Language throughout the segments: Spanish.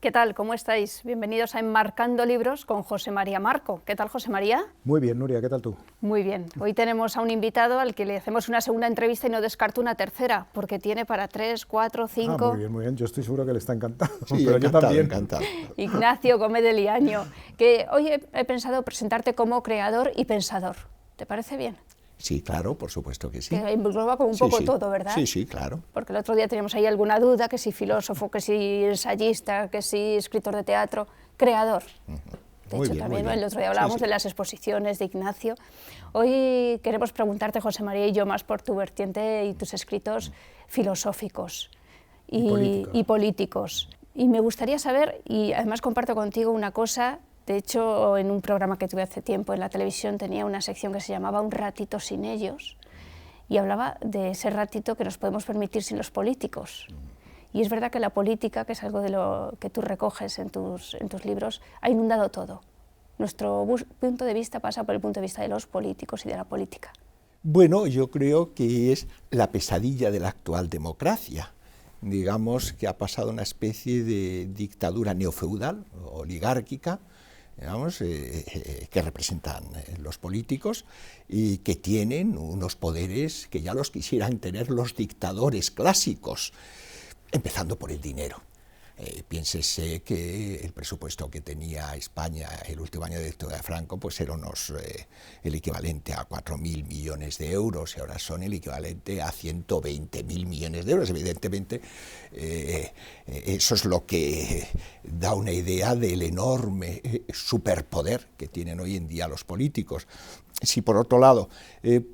¿Qué tal? ¿Cómo estáis? Bienvenidos a Enmarcando Libros con José María Marco. ¿Qué tal, José María? Muy bien, Nuria, ¿qué tal tú? Muy bien. Hoy tenemos a un invitado al que le hacemos una segunda entrevista y no descarto una tercera, porque tiene para 3, 4, 5... Muy bien, muy bien. Yo estoy seguro que le está encantado. Sí, pero encantado, yo también. encantado. Ignacio Gómez de Liaño, que hoy he pensado presentarte como creador y pensador. ¿Te parece bien? Sí, claro, por supuesto que sí. Que engloba como un Sí, poco sí. todo, ¿verdad? Sí, sí, claro. Porque el otro día teníamos ahí alguna duda, que si filósofo, que si ensayista, que si escritor de teatro, creador. De Muy hecho, bien, también muy bien. el otro día hablábamos Sí, sí. de las exposiciones de Ignacio. Hoy queremos preguntarte, José María y yo, más por tu vertiente y tus escritos filosóficos y políticos. Y me gustaría saber, y además comparto contigo una cosa. De hecho, en un programa que tuve hace tiempo en la televisión tenía una sección que se llamaba Un ratito sin ellos y hablaba de ese ratito que nos podemos permitir sin los políticos. Y es verdad que la política, que es algo de lo que tú recoges en tus libros, ha inundado todo. Nuestro punto de vista pasa por el punto de vista de los políticos y de la política. Bueno, yo creo que es la pesadilla de la actual democracia. Digamos que ha pasado una especie de dictadura neofeudal, oligárquica, digamos, que representan los políticos y que tienen unos poderes que ya los quisieran tener los dictadores clásicos, empezando por el dinero. Piénsese que el presupuesto que tenía España el último año de dictadura de Franco pues era el equivalente a 4.000 millones de euros y ahora son el equivalente a 120.000 millones de euros. Evidentemente, eso es lo que da una idea del enorme superpoder que tienen hoy en día los políticos. Si por otro lado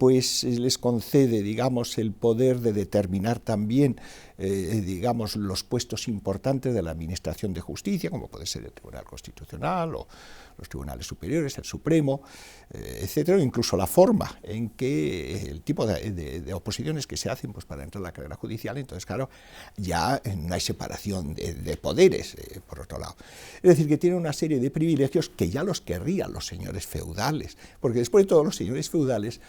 pues les concede, digamos, el poder de determinar también, digamos, los puestos importantes de la Administración de Justicia, como puede ser el Tribunal Constitucional o los tribunales superiores, el Supremo, etcétera, incluso la forma en que el tipo de oposiciones que se hacen pues, para entrar a la carrera judicial, entonces, claro, ya no hay separación de poderes, por otro lado. Es decir, que tiene una serie de privilegios que ya los querrían los señores feudales, porque después de todo los señores feudales,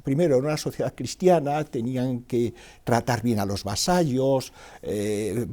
primero, en una sociedad cristiana tenían que tratar bien a los vasallos,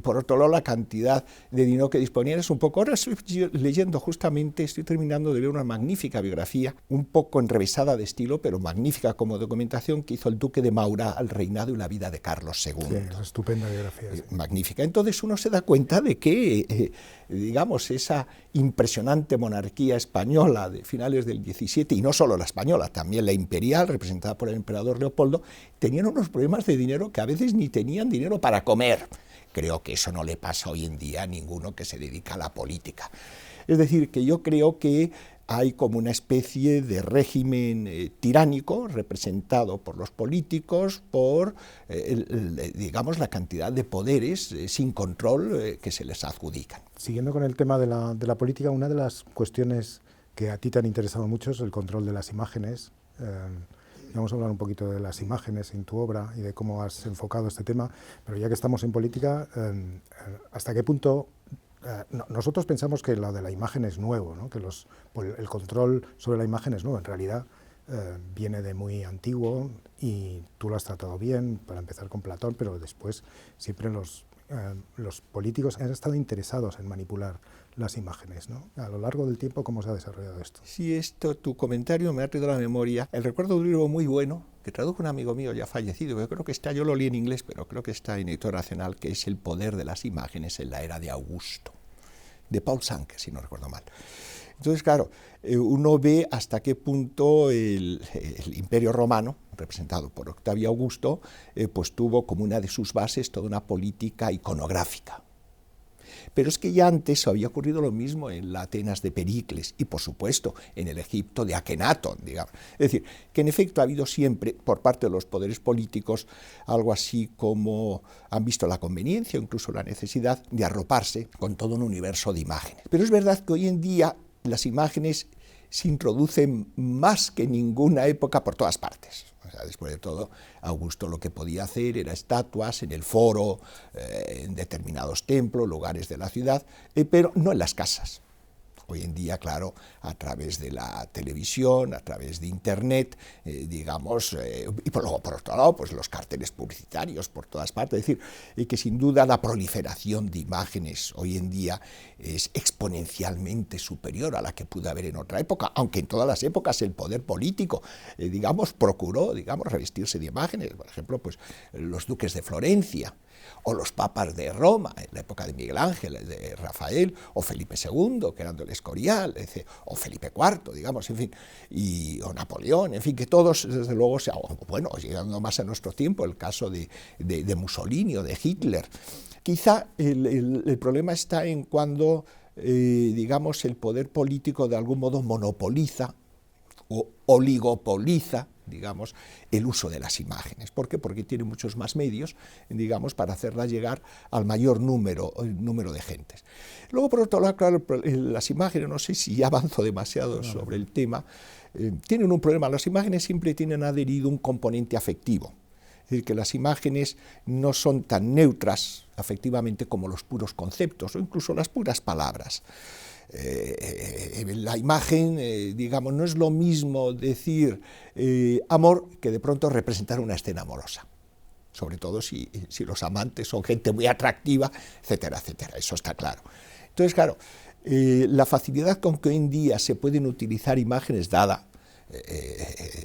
por otro lado la cantidad de dinero que disponían es un poco... Ahora estoy leyendo justamente, estoy terminando de leer una magnífica biografía, un poco enrevesada de estilo, pero magnífica como documentación, que hizo el duque de Maura al reinado y la vida de Carlos II. Sí, es estupenda biografía. Sí. Magnífica. Entonces uno se da cuenta de que, digamos, esa impresionante monarquía española de finales del XVII, y no solo la española, también la imperial, representada por el emperador Leopoldo, tenían unos problemas de dinero que a veces ni tenían dinero para comer. Creo que eso no le pasa hoy en día a ninguno que se dedica a la política. Es decir, que yo creo que hay como una especie de régimen tiránico representado por los políticos, por, digamos, la cantidad de poderes sin control que se les adjudican. Siguiendo con el tema de la política, una de las cuestiones que a ti te han interesado mucho es el control de las imágenes. Vamos a hablar un poquito de las imágenes en tu obra y de cómo has enfocado este tema, pero ya que estamos en política, ¿hasta qué punto? Nosotros pensamos que lo de la imagen es nuevo, ¿no? Que el control sobre la imagen es nuevo, en realidad viene de muy antiguo y tú lo has tratado bien, para empezar con Platón, pero después siempre los políticos han estado interesados en manipular las imágenes, ¿no? A lo largo del tiempo, ¿cómo se ha desarrollado esto? Sí, tu comentario me ha traído a la memoria el recuerdo de un libro muy bueno que tradujo un amigo mío ya fallecido, yo creo que yo lo leí en inglés, pero creo que está en Editorial Nacional, que es El poder de las imágenes en la era de Augusto, de Paul Sanke, si no recuerdo mal. Entonces, claro, uno ve hasta qué punto el Imperio Romano, representado por Octavio Augusto, pues tuvo como una de sus bases toda una política iconográfica. Pero es que ya antes había ocurrido lo mismo en la Atenas de Pericles y, por supuesto, en el Egipto de Akenatón, digamos. Es decir, que en efecto ha habido siempre, por parte de los poderes políticos, algo así como han visto la conveniencia o incluso la necesidad de arroparse con todo un universo de imágenes. Pero es verdad que hoy en día las imágenes se introducen más que en ninguna época por todas partes. O sea, después de todo, Augusto lo que podía hacer era estatuas en el foro, en determinados templos, lugares de la ciudad, pero no en las casas. Hoy en día, claro, a través de la televisión, a través de Internet, digamos, y luego por otro lado, pues los carteles publicitarios por todas partes, es decir, que sin duda la proliferación de imágenes hoy en día es exponencialmente superior a la que pudo haber en otra época, aunque en todas las épocas el poder político, digamos, procuró, digamos, revestirse de imágenes, por ejemplo, pues los duques de Florencia, o los papas de Roma, en la época de Miguel Ángel, de Rafael, o Felipe II, que era del Escorial, o Felipe IV, digamos, en fin, o Napoleón, en fin, que todos, desde luego, bueno, llegando más a nuestro tiempo, el caso de Mussolini o de Hitler. Quizá el problema está en cuando, digamos, el poder político de algún modo monopoliza o oligopoliza, digamos, el uso de las imágenes. ¿Por qué? Porque tiene muchos más medios, digamos, para hacerlas llegar al mayor número de gentes. Luego, por otro lado, claro, las imágenes, no sé si ya avanzo demasiado sobre el tema, tienen un problema. Las imágenes siempre tienen adherido un componente afectivo. Es decir, que las imágenes no son tan neutras afectivamente como los puros conceptos o incluso las puras palabras. La imagen, digamos, no es lo mismo decir amor que de pronto representar una escena amorosa, sobre todo si los amantes son gente muy atractiva, etcétera, etcétera, eso está claro. Entonces, claro, la facilidad con que hoy en día se pueden utilizar imágenes, dada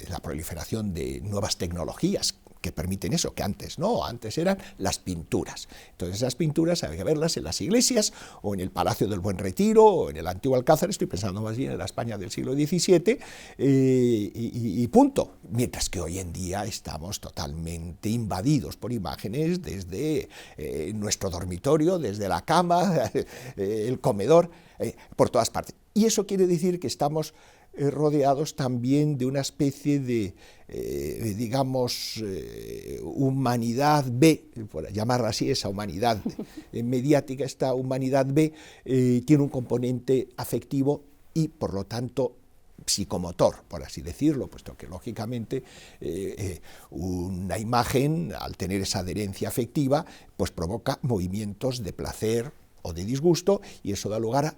la proliferación de nuevas tecnologías que permiten eso, que antes no, antes eran las pinturas. Entonces esas pinturas había que verlas en las iglesias, o en el Palacio del Buen Retiro, o en el antiguo Alcázar, estoy pensando más bien en la España del siglo XVII, y punto. Mientras que hoy en día estamos totalmente invadidos por imágenes desde nuestro dormitorio, desde la cama, el comedor, por todas partes. Y eso quiere decir que estamos rodeados también de una especie de, digamos, humanidad B, por llamarla así, esa humanidad mediática, esta humanidad B tiene un componente afectivo y, por lo tanto, psicomotor, por así decirlo, puesto que, lógicamente, una imagen, al tener esa adherencia afectiva, pues provoca movimientos de placer o de disgusto, y eso da lugar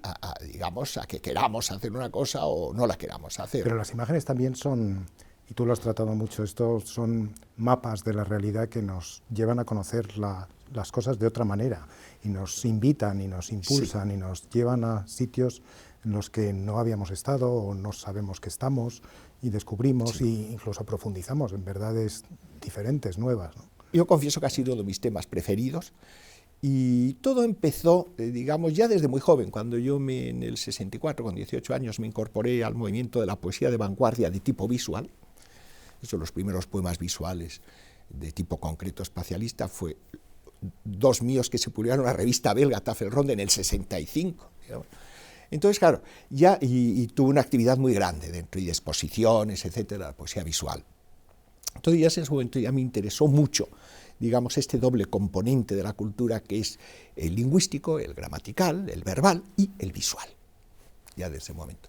digamos, a que queramos hacer una cosa o no la queramos hacer. Pero las imágenes también son, y tú lo has tratado mucho, estos son mapas de la realidad que nos llevan a conocer las cosas de otra manera, y nos invitan y nos impulsan, sí, y nos llevan a sitios en los que no habíamos estado o no sabemos que estamos, y descubrimos, sí, e incluso profundizamos en verdades diferentes, nuevas, ¿no? Yo confieso que ha sido uno de mis temas preferidos. Y todo empezó, digamos, ya desde muy joven, cuando yo en el 64, con 18 años, me incorporé al movimiento de la poesía de vanguardia de tipo visual. Esos los primeros poemas visuales de tipo concreto espacialista fue dos míos que se publicaron en una revista belga, Tafelronde, en el 65. Digamos. Entonces, claro, ya y tuve una actividad muy grande dentro y de exposiciones, etcétera, la poesía visual. Entonces ya en ese momento ya me interesó mucho, digamos, este doble componente de la cultura que es el lingüístico, el gramatical, el verbal y el visual, ya desde ese momento.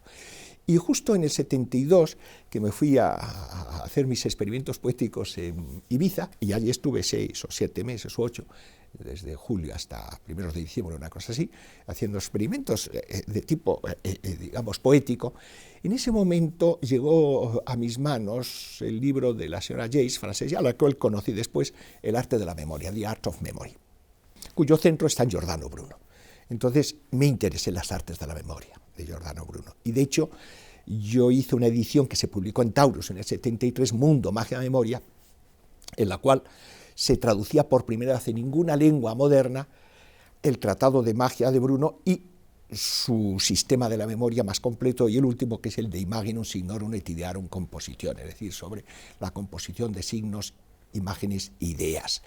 Y justo en el 72, que me fui a hacer mis experimentos poéticos en Ibiza, y allí estuve 6 o 7 meses o 8, desde julio hasta primeros de diciembre, una cosa así, haciendo experimentos de tipo, digamos, poético. En ese momento llegó a mis manos el libro de la señora Jace, francesa, a la cual conocí después, El arte de la memoria, The Art of Memory, cuyo centro está en Giordano Bruno. Entonces me interesé en las artes de la memoria de Giordano Bruno. Y de hecho, yo hice una edición que se publicó en Taurus en el 73, Mundo, Magia, Memoria, en la cual se traducía por primera vez en ninguna lengua moderna el Tratado de Magia de Bruno y su sistema de la memoria más completo, y el último, que es el de Imaginum Signorum et Idearum Compositione, es decir, sobre la composición de signos, imágenes e ideas.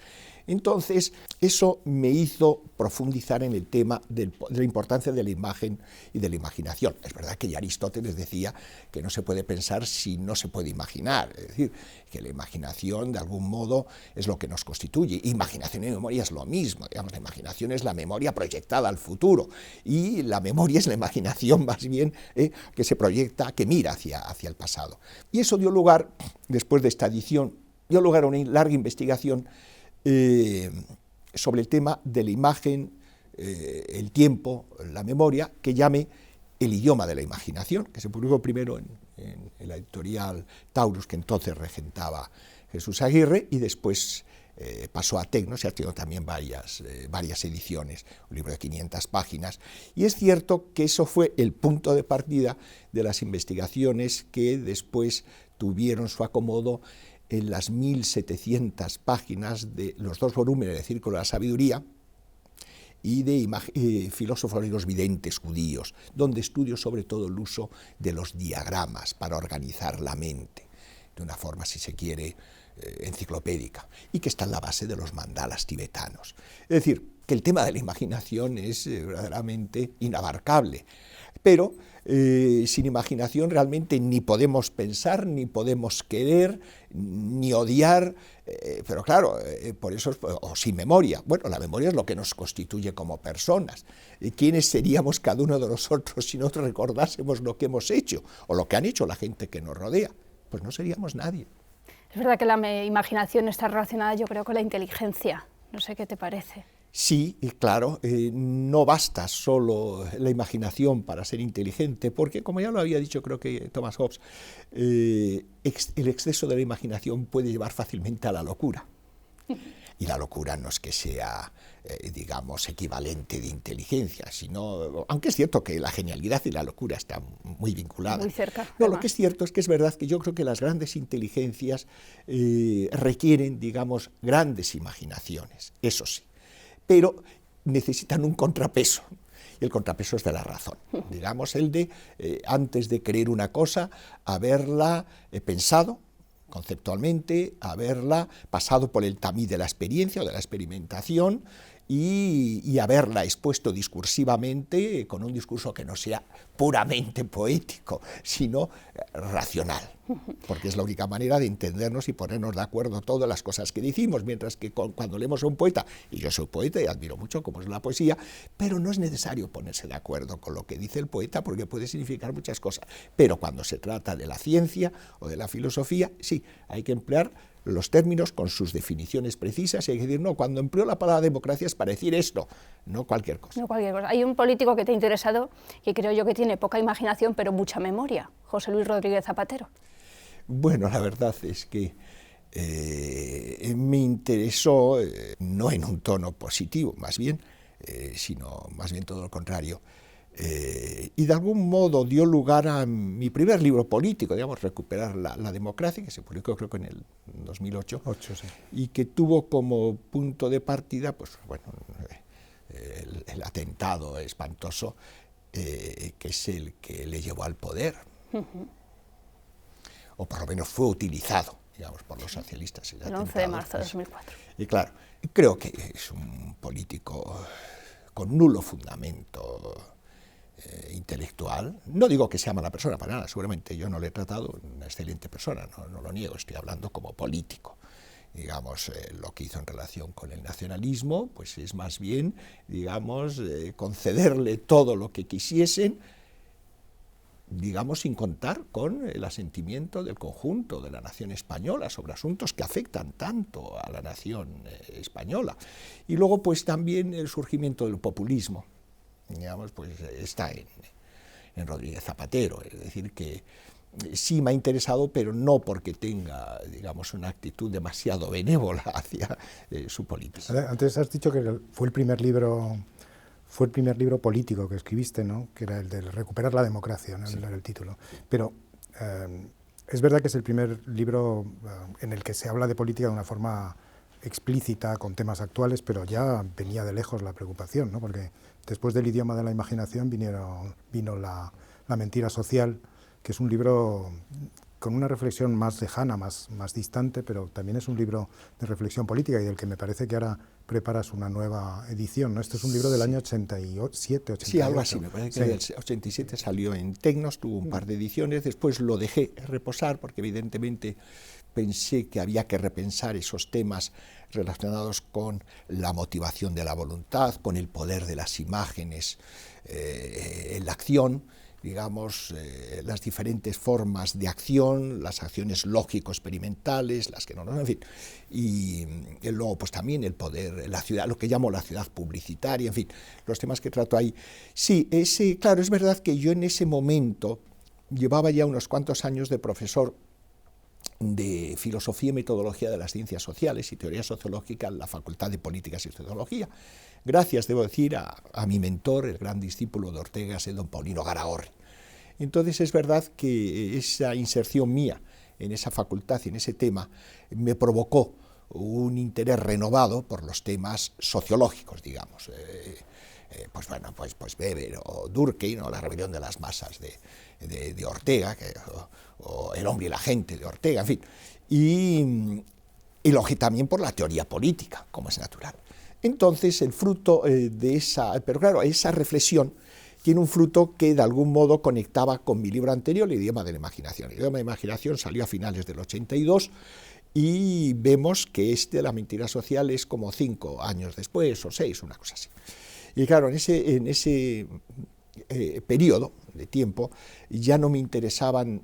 Entonces, eso me hizo profundizar en el tema de la importancia de la imagen y de la imaginación. Es verdad que ya Aristóteles decía que no se puede pensar si no se puede imaginar, es decir, que la imaginación de algún modo es lo que nos constituye. Imaginación y memoria es lo mismo, digamos, la imaginación es la memoria proyectada al futuro y la memoria es la imaginación más bien que se proyecta, que mira hacia el pasado. Y eso dio lugar, después de esta edición, dio lugar a una larga investigación sobre el tema de la imagen, el tiempo, la memoria, que llamé El idioma de la imaginación, que se publicó primero en la editorial Taurus, que entonces regentaba Jesús Aguirre, y después pasó a Tecnos, y ha tenido también varias ediciones, un libro de 500 páginas, y es cierto que eso fue el punto de partida de las investigaciones que después tuvieron su acomodo en las 1700 páginas de los 2 volúmenes de Círculo de la Sabiduría y de Filósofos y los videntes judíos, donde estudio sobre todo el uso de los diagramas para organizar la mente, de una forma, si se quiere, enciclopédica, y que está en la base de los mandalas tibetanos. Es decir, que el tema de la imaginación es verdaderamente inabarcable, pero sin imaginación realmente ni podemos pensar, ni podemos querer, ni odiar, pero claro, por eso, o sin memoria. Bueno, la memoria es lo que nos constituye como personas. ¿Quiénes seríamos cada uno de nosotros si no recordásemos lo que hemos hecho, o lo que han hecho la gente que nos rodea? Pues no seríamos nadie. Es verdad que la imaginación está relacionada, yo creo, con la inteligencia. No sé qué te parece. Sí, y claro, no basta solo la imaginación para ser inteligente, porque, como ya lo había dicho, creo que Thomas Hobbes, el exceso de la imaginación puede llevar fácilmente a la locura. Y la locura no es que sea, digamos, equivalente de inteligencia, sino, aunque es cierto que la genialidad y la locura están muy vinculadas. Muy cerca. No, lo que es cierto es que es verdad que yo creo que las grandes inteligencias requieren, digamos, grandes imaginaciones, eso sí, pero necesitan un contrapeso. Y el contrapeso es de la razón, digamos, el de, antes de creer una cosa, haberla pensado conceptualmente, haberla pasado por el tamiz de la experiencia o de la experimentación y haberla expuesto discursivamente con un discurso que no sea puramente poético, sino racional, porque es la única manera de entendernos y ponernos de acuerdo todas las cosas que decimos, mientras que cuando leemos a un poeta, y yo soy poeta y admiro mucho cómo es la poesía, pero no es necesario ponerse de acuerdo con lo que dice el poeta porque puede significar muchas cosas, pero cuando se trata de la ciencia o de la filosofía, sí, hay que emplear los términos con sus definiciones precisas y hay que decir, no, cuando empleo la palabra democracia es para decir esto, no cualquier cosa. No cualquier cosa. Hay un político que te ha interesado, que creo yo que tiene poca imaginación, pero mucha memoria, José Luis Rodríguez Zapatero. Bueno, la verdad es que me interesó, no en un tono positivo, más bien, sino más bien todo lo contrario, y de algún modo dio lugar a mi primer libro político, digamos, Recuperar la democracia, que se publicó creo que en el 2008, sí. Y que tuvo como punto de partida, pues bueno, el atentado espantoso, que es el que le llevó al poder, o por lo menos fue utilizado, digamos, por los socialistas. El 11 de marzo de 2004. Y claro, creo que es un político con nulo fundamento intelectual. No digo que sea mala persona, para nada, seguramente yo no le he tratado, una excelente persona, no lo niego, estoy hablando como político. Digamos, lo que hizo en relación con el nacionalismo, pues es más bien, digamos, concederle todo lo que quisiesen, digamos, sin contar con el asentimiento del conjunto de la nación española sobre asuntos que afectan tanto a la nación española. Y luego, pues también el surgimiento del populismo, digamos, pues está en Rodríguez Zapatero, es decir, que sí me ha interesado, pero no porque tenga, digamos, una actitud demasiado benévola hacia su política. Antes has dicho que fue el primer libro político que escribiste, ¿no? Que era el de Recuperar la democracia, ¿no? Sí. Era el título. Pero es verdad que es el primer libro en el que se habla de política de una forma explícita, con temas actuales, pero ya venía de lejos la preocupación, ¿no? Porque después del idioma de la imaginación vino la mentira social, que es un libro con una reflexión más lejana, más distante, pero también es un libro de reflexión política y del que me parece que ahora preparas una nueva edición, ¿no? Este es un libro del año 87, 88. Sí, algo así, me parece que sí. El 87 salió en Tecnos, tuvo un par de ediciones, después lo dejé reposar porque evidentemente pensé que había que repensar esos temas relacionados con la motivación de la voluntad, con el poder de las imágenes en la acción, digamos, las diferentes formas de acción, las acciones lógico-experimentales, las que no, en fin, y luego pues también el poder, la ciudad, lo que llamo la ciudad publicitaria, en fin, los temas que trato ahí. Sí, claro, es verdad que yo en ese momento llevaba ya unos cuantos años de profesor de Filosofía y Metodología de las Ciencias Sociales y Teoría Sociológica en la Facultad de Políticas y Sociología, gracias, debo decir, a mi mentor, el gran discípulo de Ortega, don Paulino Garagorri. Entonces es verdad que esa inserción mía en esa facultad y en ese tema me provocó un interés renovado por los temas sociológicos, digamos. Pues bueno, pues Weber o Durkheim, o la rebelión de las masas de Ortega, o El hombre y la gente de Ortega, en fin. Y luego también por la teoría política, como es natural. Entonces, el fruto de esa, pero claro, esa reflexión tiene un fruto que de algún modo conectaba con mi libro anterior, El idioma de la imaginación. El idioma de la imaginación salió a finales del 82 y vemos que La mentira social es como 5 años después, o 6, una cosa así. Y claro, en ese periodo de tiempo ya no me interesaban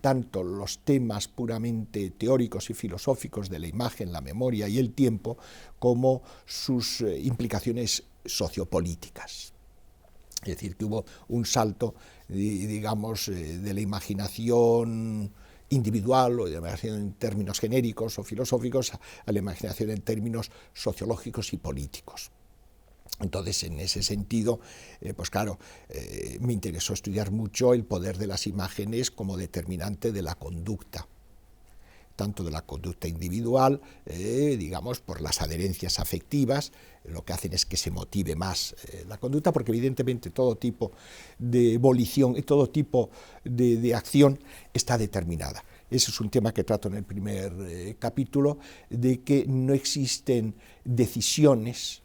tanto los temas puramente teóricos y filosóficos de la imagen, la memoria y el tiempo, como sus implicaciones sociopolíticas. Es decir, que hubo un salto, digamos, de la imaginación individual o de la imaginación en términos genéricos o filosóficos a la imaginación en términos sociológicos y políticos. Entonces, en ese sentido, pues claro, me interesó estudiar mucho el poder de las imágenes como determinante de la conducta, tanto de la conducta individual, digamos, por las adherencias afectivas, lo que hacen es que se motive más la conducta, porque evidentemente todo tipo de volición y todo tipo de acción está determinada. Ese es un tema que trato en el primer capítulo, de que no existen decisiones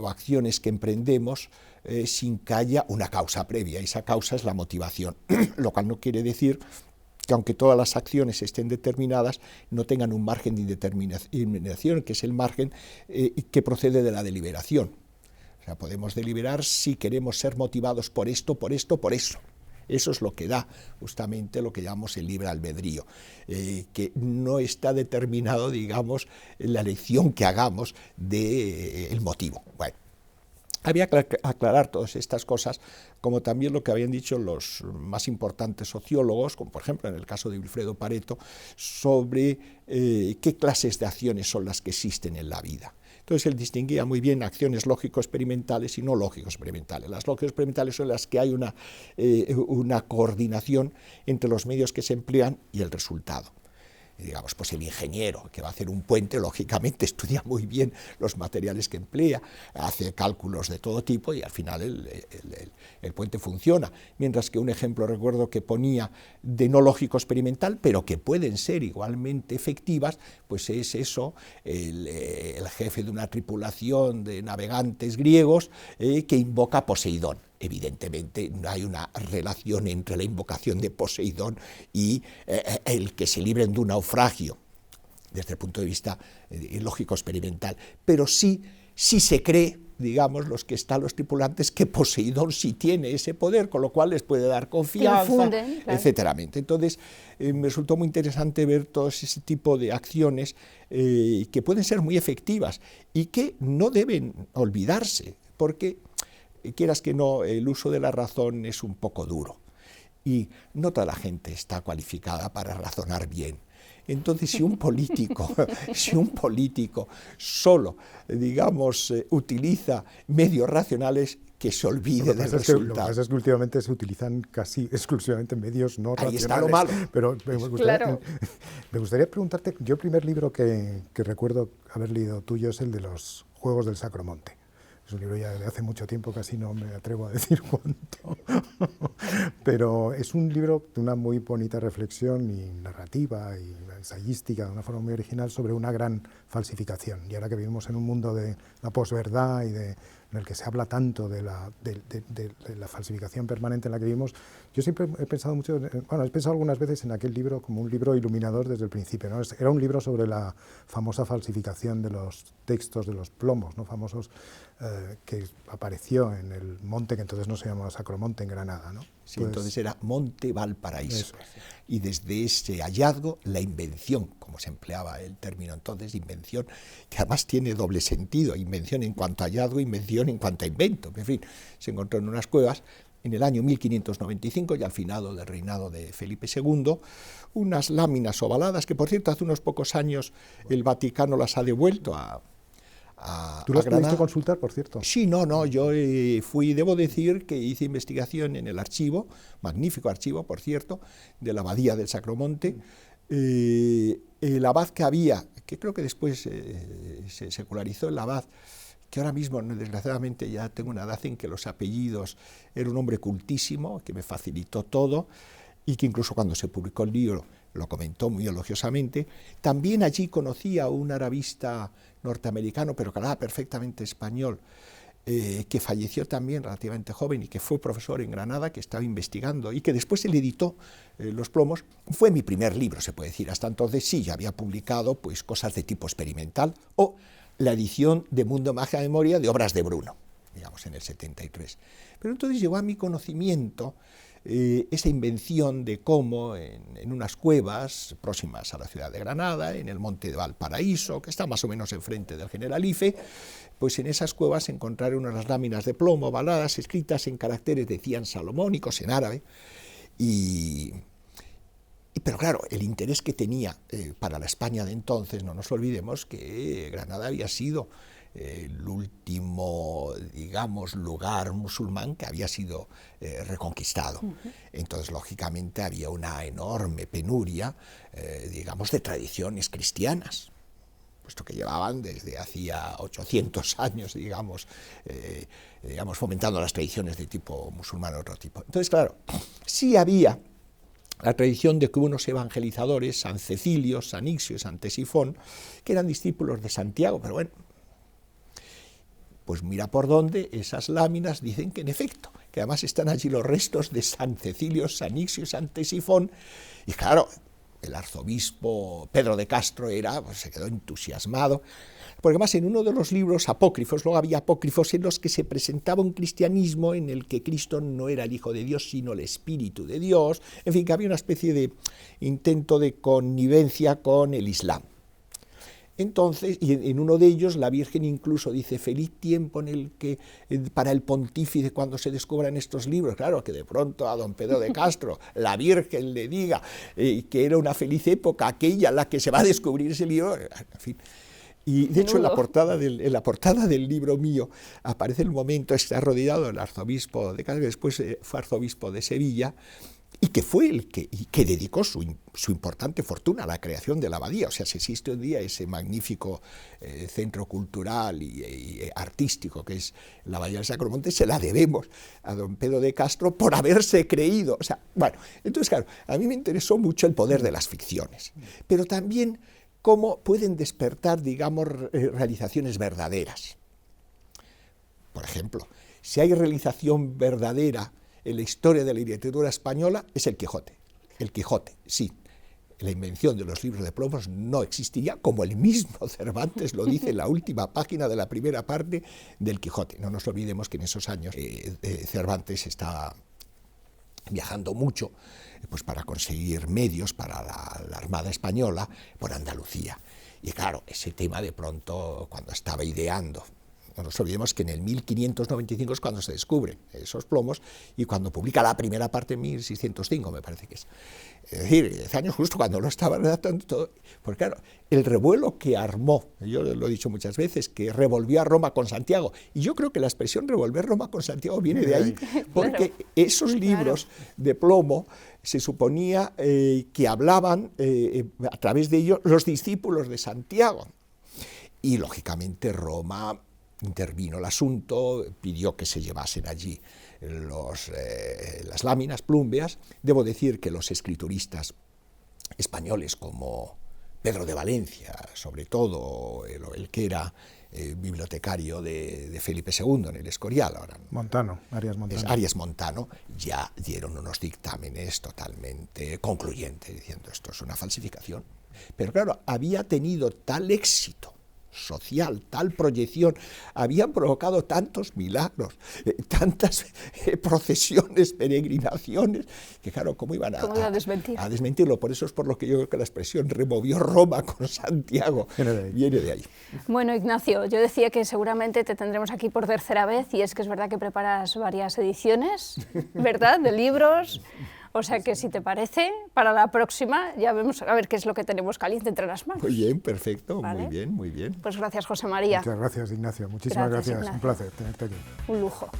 o acciones que emprendemos sin que haya una causa previa. Esa causa es la motivación, lo cual no quiere decir que aunque todas las acciones estén determinadas, no tengan un margen de indeterminación, que es el margen que procede de la deliberación. O sea, podemos deliberar si queremos ser motivados por esto, por esto, por eso. Eso es lo que da justamente lo que llamamos el libre albedrío, que no está determinado, digamos, en la elección que hagamos del motivo. Bueno, había que aclarar todas estas cosas, como también lo que habían dicho los más importantes sociólogos, como por ejemplo en el caso de Wilfredo Pareto, sobre qué clases de acciones son las que existen en la vida. Entonces él distinguía muy bien acciones lógico-experimentales y no lógico-experimentales. Las lógico-experimentales son las que hay una coordinación entre los medios que se emplean y el resultado. Y digamos, pues el ingeniero que va a hacer un puente, lógicamente estudia muy bien los materiales que emplea, hace cálculos de todo tipo y al final el puente funciona. Mientras que un ejemplo, recuerdo que ponía de no lógico experimental, pero que pueden ser igualmente efectivas, pues es eso, el jefe de una tripulación de navegantes griegos que invoca a Poseidón. Evidentemente no hay una relación entre la invocación de Poseidón y el que se libren de un naufragio desde el punto de vista lógico-experimental, pero sí se cree, digamos, los tripulantes, que Poseidón sí tiene ese poder, con lo cual les puede dar confianza, etcétera. Entonces, me resultó muy interesante ver todo ese tipo de acciones que pueden ser muy efectivas y que no deben olvidarse, porque quieras que no, el uso de la razón es un poco duro y no toda la gente está cualificada para razonar bien. Entonces, si un político solo, digamos, utiliza medios racionales, que se olvide del resultado. Lo que pasa es que últimamente se utilizan casi exclusivamente medios no racionales. Ahí está lo malo. Pero me gustaría preguntarte, yo el primer libro que recuerdo haber leído tuyo es el de los Juegos del Sacromonte. Es un libro ya de hace mucho tiempo, casi no me atrevo a decir cuánto, pero es un libro de una muy bonita reflexión y narrativa y ensayística, de una forma muy original, sobre una gran falsificación. Y ahora que vivimos en un mundo de la posverdad y de en el que se habla tanto de la falsificación permanente en la que vivimos, yo siempre he pensado mucho, bueno, he pensado algunas veces en aquel libro como un libro iluminador desde el principio, ¿no? Era un libro sobre la famosa falsificación de los textos de los plomos, ¿no? Famosos, que apareció en el monte que entonces no se llamaba Sacromonte, en Granada, ¿no? Sí, pues, entonces era Monte Valparaíso. Y desde ese hallazgo, la invención, como se empleaba el término entonces, invención, que además tiene doble sentido, invención en cuanto a hallazgo, invención en cuanto a invento. En fin, se encontró en unas cuevas en el año 1595, ya al finado del reinado de Felipe II, unas láminas ovaladas que, por cierto, hace unos pocos años el Vaticano las ha devuelto a ¿Tú las pudiste consultar, por cierto? Sí, no, yo debo decir que hice investigación en el archivo, magnífico archivo, por cierto, de la Abadía del Sacromonte. El abad que había, que creo que después se secularizó el abad, que ahora mismo, desgraciadamente, ya tengo una edad en que los apellidos, era un hombre cultísimo, que me facilitó todo, y que incluso cuando se publicó el libro lo comentó muy elogiosamente. También allí conocí a un arabista norteamericano, pero que hablaba perfectamente español, que falleció también relativamente joven y que fue profesor en Granada, que estaba investigando y que después él editó Los plomos. Fue mi primer libro, se puede decir. Hasta entonces sí, ya había publicado pues, cosas de tipo experimental, o la edición de Mundo, Magia, Memoria de obras de Bruno, digamos, en el 73. Pero entonces llegó a mi conocimiento esa invención de cómo en unas cuevas próximas a la ciudad de Granada, en el monte de Valparaíso, que está más o menos enfrente del Generalife, pues en esas cuevas se encontraron unas láminas de plomo ovaladas escritas en caracteres, decían, salomónicos, en árabe, pero claro, el interés que tenía para la España de entonces, no nos olvidemos que Granada había sido el último, digamos, lugar musulmán que había sido reconquistado. Entonces, lógicamente, había una enorme penuria, digamos, de tradiciones cristianas, puesto que llevaban desde hacía 800 años, digamos, fomentando las tradiciones de tipo musulmán o otro tipo. Entonces, claro, sí había la tradición de que unos evangelizadores, San Cecilio, San Ixio y San Tesifón, que eran discípulos de Santiago, pero bueno, pues mira por dónde esas láminas dicen que en efecto, que además están allí los restos de San Cecilio, San Ixio y San Tesifón, y claro, el arzobispo Pedro de Castro se quedó entusiasmado, porque además en uno de los libros apócrifos, luego había apócrifos en los que se presentaba un cristianismo en el que Cristo no era el Hijo de Dios, sino el Espíritu de Dios, en fin, que había una especie de intento de connivencia con el Islam. Entonces, y en uno de ellos la Virgen incluso dice, feliz tiempo en el que, para el pontífice cuando se descubran estos libros. Claro, que de pronto a don Pedro de Castro la Virgen le diga que era una feliz época aquella en la que se va a descubrir ese libro, en fin. Y de hecho en la portada del libro mío aparece el momento, está rodeado el arzobispo de Castro, que después fue arzobispo de Sevilla, y que fue el que dedicó su importante fortuna a la creación de la abadía. O sea, si existe hoy día ese magnífico centro cultural y artístico que es la Abadía del Sacromonte, se la debemos a don Pedro de Castro por haberse creído. O sea, bueno, entonces claro, a mí me interesó mucho el poder de las ficciones, pero también cómo pueden despertar, digamos, realizaciones verdaderas. Por ejemplo, si hay realización verdadera en la historia de la literatura española, es el Quijote. El Quijote, sí. La invención de los libros de plomos no existiría, como el mismo Cervantes lo dice en la última página de la primera parte del Quijote. No nos olvidemos que en esos años Cervantes estaba viajando mucho pues para conseguir medios para la Armada Española por Andalucía. Y claro, ese tema de pronto, cuando estaba ideando, no nos olvidemos que en el 1595 es cuando se descubren esos plomos y cuando publica la primera parte en 1605, me parece que es. Es decir, 10 años justo cuando lo estaba redactando todo. Porque claro, el revuelo que armó, yo lo he dicho muchas veces, que revolvió a Roma con Santiago, y yo creo que la expresión revolver Roma con Santiago viene de ahí, porque esos libros de plomo se suponía que hablaban a través de ellos los discípulos de Santiago. Y lógicamente Roma intervino el asunto, pidió que se llevasen allí las láminas plúmbeas. Debo decir que los escrituristas españoles como Pedro de Valencia, sobre todo, el que era bibliotecario de Felipe II en el Escorial. Ahora, Montano, Arias Montano, ya dieron unos dictámenes totalmente concluyentes, diciendo esto es una falsificación. Pero claro, había tenido tal éxito social, tal proyección, habían provocado tantos milagros, tantas procesiones, peregrinaciones, que claro, ¿cómo iban a desmentirlo? Por eso es por lo que yo creo que la expresión removió Roma con Santiago viene de ahí. Bueno, Ignacio, yo decía que seguramente te tendremos aquí por tercera vez, y es que es verdad que preparas varias ediciones, ¿verdad?, de libros. O sea que, si te parece, para la próxima ya vemos a ver qué es lo que tenemos caliente entre las manos. Muy bien, perfecto, ¿vale? Muy bien, muy bien. Pues gracias, José María. Muchas gracias, Ignacio. Muchísimas gracias. Ignacio. Un placer tenerte aquí. Un lujo.